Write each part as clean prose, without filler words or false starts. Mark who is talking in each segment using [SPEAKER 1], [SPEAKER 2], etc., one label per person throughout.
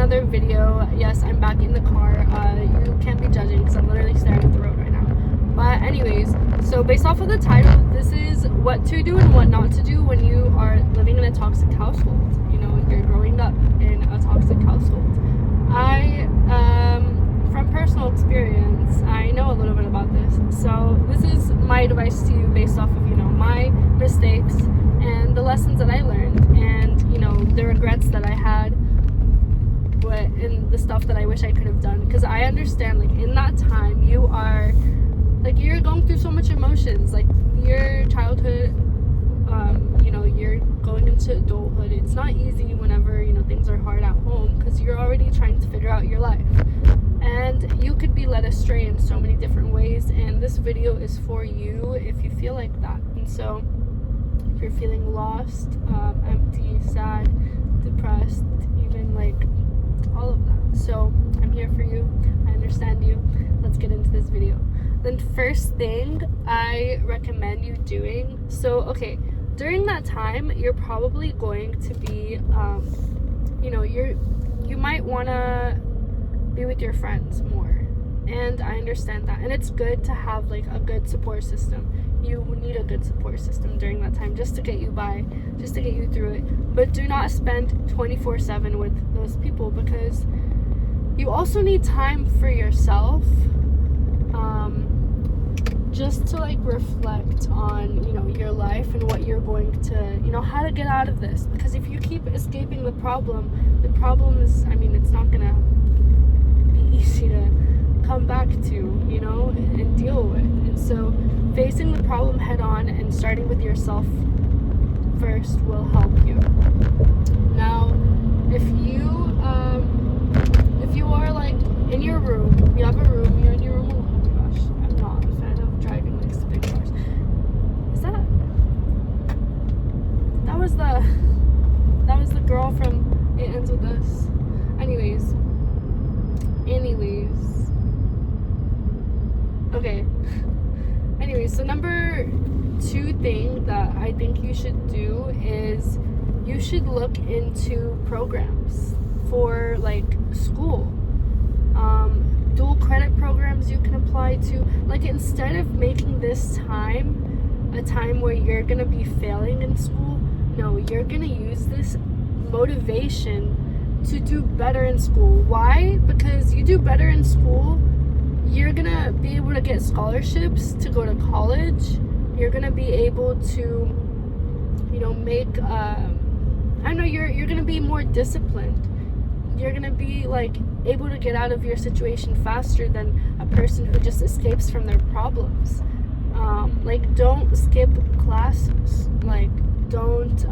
[SPEAKER 1] another video. Yes, I'm back in the car. You can't be judging because I'm literally staring at the road right now. But anyways, so based off of the title, this is what to do and what not to do when you are living in a toxic household. You know, you're growing up in a toxic household. From personal experience, I know a little bit about this. So this is my advice to you based off of, you know, my mistakes and the lessons that I learned, and, you know, the regrets that I had, and the stuff that I wish I could have done. Because I understand, like, in that time, you're going through so much emotions, like your childhood, you know, you're going into adulthood. It's not easy whenever, you know, things are hard at home, because you're already trying to figure out your life, and you could be led astray in so many different ways. And this video is for you if you feel like that. And so if you're feeling lost, empty, sad, depressed, even like all of that, so I'm here for you. I understand you. Let's get into this video. Then first thing I recommend you doing, so okay, during that time you're probably going to be you know, you might want to be with your friends more, and I understand that, and it's good to have like a good support system. You need a good support system during that time just to get you by, just to get you through it. But do not spend 24/7 with those people, because you also need time for yourself, just to like reflect on, you know, your life and what you're going to, you know, how to get out of this. Because if you keep escaping the problem is, I mean, it's not gonna be easy to come back to, you know, and deal with. And so facing the problem head on and starting with yourself first will help you. Now, if you are like in your room, you have a room, you're in your room. Oh my gosh, I'm not a fan of driving next to big cars. That was the girl from It Ends With Us. Anyways. Okay. Anyways, so number 2 thing that I think you should do is you should look into programs for like school. Dual credit programs you can apply to. Like, instead of making this time a time where you're gonna be failing in school, no, you're gonna use this motivation to do better in school. Why? Because you do better in school, you're gonna be able to get scholarships to go to college. You're gonna be able to, you know, make you're gonna be more disciplined. You're gonna be like able to get out of your situation faster than a person who just escapes from their problems. Like, don't skip classes. Like, don't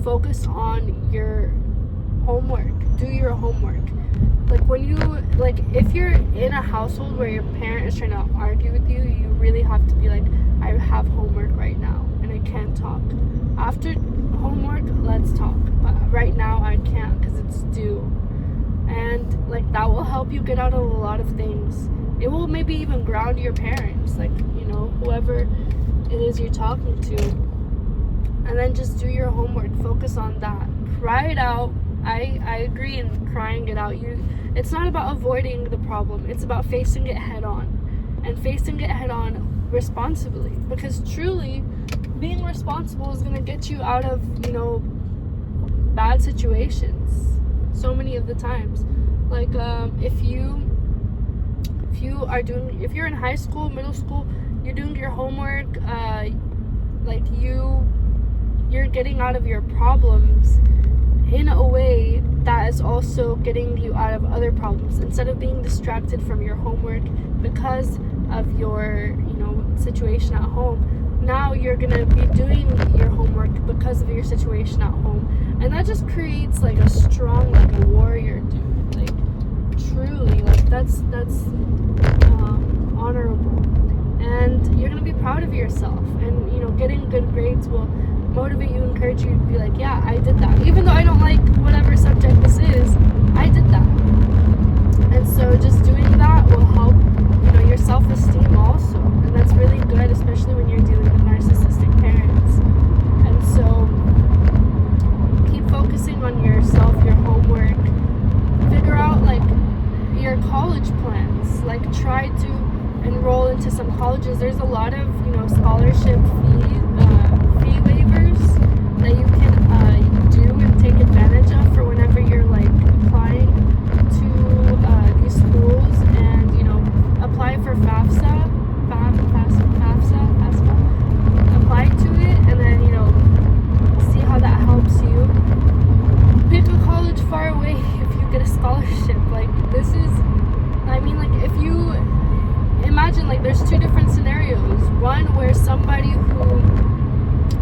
[SPEAKER 1] focus on your homework. Do your homework. Like, when you, like, if you're in a household where your parent is trying to argue with you, you really have to be like, I have homework right now and I can't talk. After homework, let's talk. But right now I can't because it's due. And like, that will help you get out of a lot of things. It will maybe even ground your parents, like, you know, whoever it is you're talking to. And then just do your homework. Focus on that. Cry it out. I agree in crying it out. It's not about avoiding the problem. It's about facing it head on. And facing it head on responsibly. Because truly, being responsible is going to get you out of, you know, bad situations. So many of the times. Like, if you're in high school, middle school, you're doing your homework, like you're getting out of your problems in a way that is also getting you out of other problems, instead of being distracted from your homework because of your, you know, situation at home. Now you're gonna be doing your homework because of your situation at home, and that just creates like a strong, like a warrior dude. Like, truly, like that's honorable, and you're gonna be proud of yourself. And, you know, getting good grades will motivate you, encourage you to be like, yeah, I did that. Even though I don't like whatever subject this is, I did that. And so just doing that will help, you know, your self-esteem also. And that's really good, especially when you're dealing with narcissistic parents. And so keep focusing on yourself, your homework. Figure colleges, there's a lot of, scholarship fee waivers that you can do and take advantage of for whenever you're like applying to these schools, and apply for FAFSA, apply to it, and then see how that helps you. Pick a college far away if you get a scholarship. Like, this is, I mean, like, if you imagine, like, there's two different scenarios. One where somebody who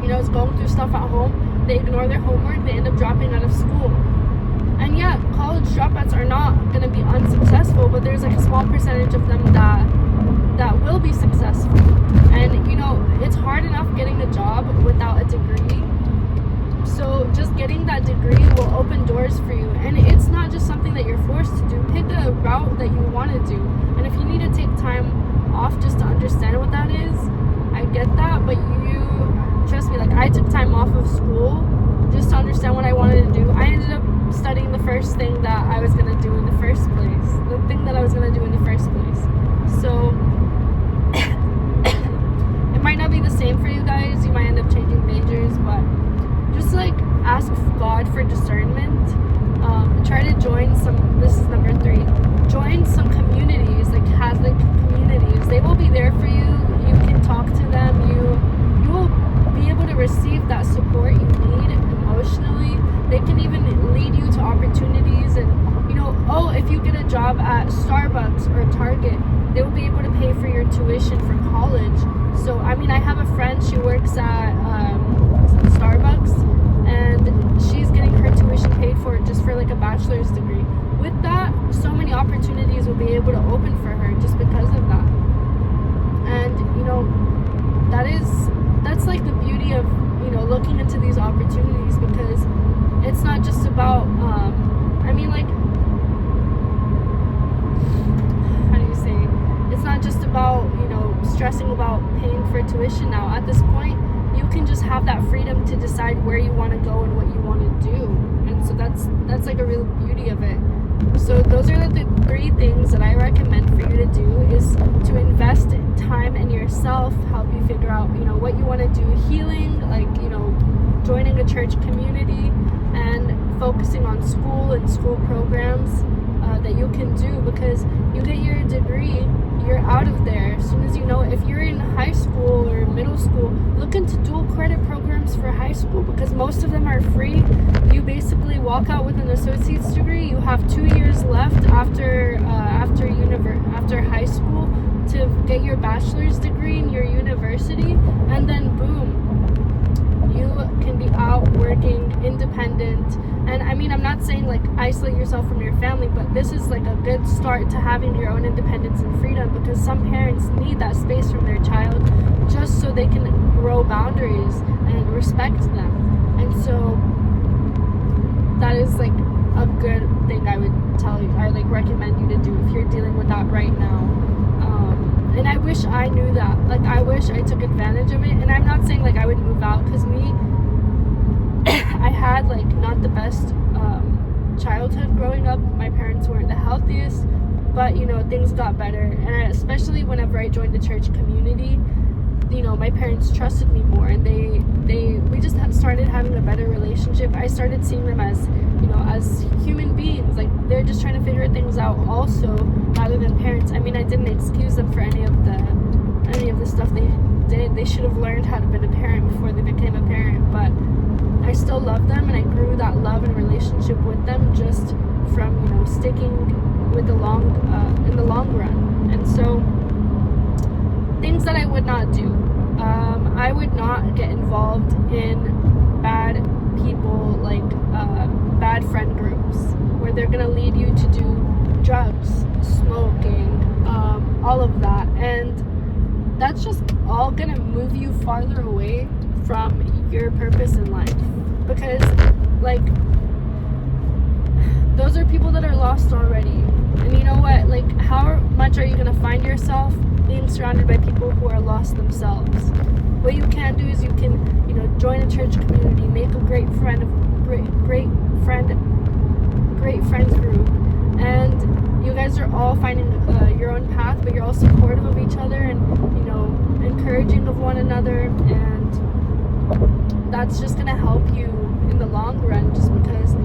[SPEAKER 1] is going through stuff at home, they ignore their homework, they end up dropping out of school. And yeah, college dropouts are not going to be unsuccessful, but there's like a small percentage of them that will be successful. And it's hard enough getting a job without a degree. So just getting that degree will open doors for you. And it's not just something that you're forced to do. Pick a route that you want to do. And if you need to take time off just to understand what that is, I get that. But trust me, like, I took time off of school just to understand what I wanted to do. I ended up studying the first thing that I was going to do in the first place. The thing that I was going to do in the first place. So it might not be the same for you guys. You might end up changing majors, but just like ask God for discernment. Try to join some, this is number 3, join some communities, like Catholic communities. They will be there for you. You can talk to them. You will be able to receive that support you need emotionally. They can even lead you to opportunities, and if you get a job at Starbucks or Target, they will be able to pay for your tuition for college. So I mean, I have a friend, she works at Starbucks, and she's getting her tuition paid for just for like a bachelor's degree. With that, so many opportunities will be able to open for her just because of that. And that's like the beauty of looking into these opportunities, because it's not just about it's not just about stressing about paying for tuition now. At this point, you can just have that freedom to decide where you want to go and what you want to do. And so that's like a real beauty of it. So those are the 3 things that I recommend for you to do, is to invest time in yourself, help you figure out what you want to do, healing, like joining a church community, and focusing on school and school programs that you can do. Because you get your degree, you're out of there as soon as if you're in high school or middle school, look into dual credit programs for high school, because most of them are free. You basically walk out with an associate's degree. You have 2 years left after high school to get your bachelor's degree in your university, and then boom, you can be out working independent. And I mean, I'm not saying like isolate yourself from your family, but this is like a good start to having your own independence and freedom, because some parents need that space from their child just so they can grow boundaries and respect them. And so that is like a good thing I would recommend you to do if you're dealing with that right now. And I wish I knew that. Like, I wish I took advantage of it. And I'm not saying like I would move out, because I had like not the best childhood growing up. My parents weren't the healthiest, but things got better. And especially whenever I joined the church community, my parents trusted me more, and we just started having a better relationship. I started seeing them as as human beings. Like, they're just trying to figure things out also, rather than parents. I mean, I didn't excuse them for any of the stuff they did. They should have learned how to be a parent before they became a parent, but I still love them, and I grew that love and relationship with them just from sticking with in the long run. And so, things that I would not do. I would not get involved in bad people, like bad friend groups, where they're gonna lead you to do drugs, smoking, all of that, and that's just all gonna move you farther away from your purpose in life. Because like, those are people that are lost already. And you know what, like, how much are you gonna find yourself being surrounded by people who are lost themselves? What you can do is you can join a church community, make a great friends group, and you guys are all finding your own path, but you're all supportive of each other and, you know, encouraging of one another, and that's just gonna help you in the long run, just because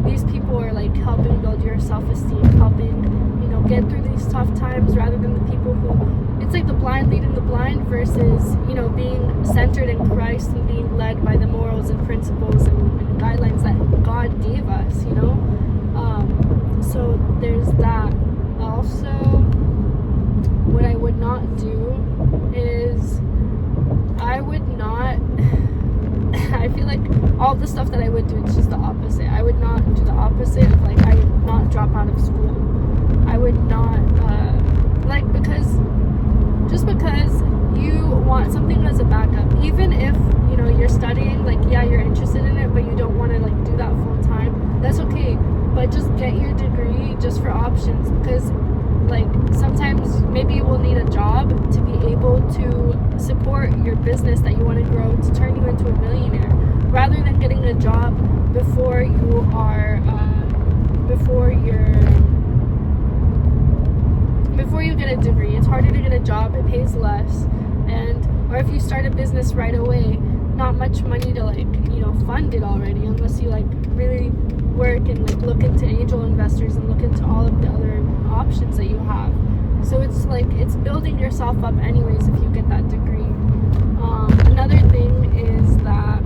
[SPEAKER 1] these people are like helping build your self-esteem, helping, you know, get through these tough times, rather than the people who, it's like the blind leading the blind versus, you know, being centered in Christ and being led by the morals and principles and guidelines that God gave us, you know. So there's that. Also, what I would not do is I would not I feel like all the stuff that I would do, it's just the opposite. I would not do the opposite of, like, I would not drop out of school. I would not because you want something as a backup, even if, you know, you're studying, like, yeah, you're interested in it, but you don't want to, like, do that full time, that's okay. But just get your degree just for options, because, like, sometimes maybe you will need a job to be able to support your business that you want to grow, to turn you into a millionaire, rather than getting a job before you get a degree. It's harder to get a job, it pays less, or if you start a business right away, not much money to, like, you know, fund it already, unless you, like, really work and, like, look into angel investors and look into all of the other options that you have. So it's like, it's building yourself up anyways if you get that degree. Another thing is that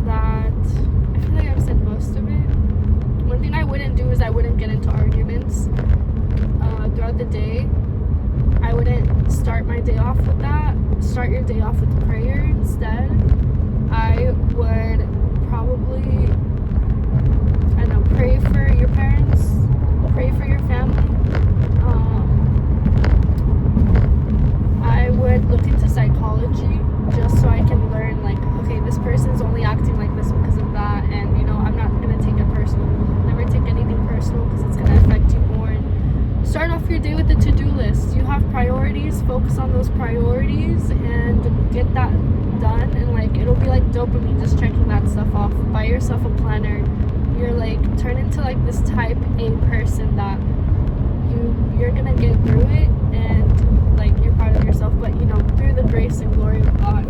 [SPEAKER 1] I feel like I've said most of it. One thing I wouldn't do is I wouldn't get into arguments throughout the day. I wouldn't start my day off with that. Start your day off with prayer instead. I would probably, I don't know, pray for your parents, pray for your family. I would look into psychology just so I can learn, like, okay, this person's only acting like this because of that, and, you know, I'm not going to take it personal. Never take anything personal, because it's going to affect you more. And start off your day with a to-do list. You have priorities, focus on those priorities and get that done, and, like, it'll be like dopamine just checking that stuff off. Buy yourself a planner. You're, like, turn into, like, this type A person that you're gonna get through it, and, like, you're proud of yourself, but, you know, through the grace and glory of God.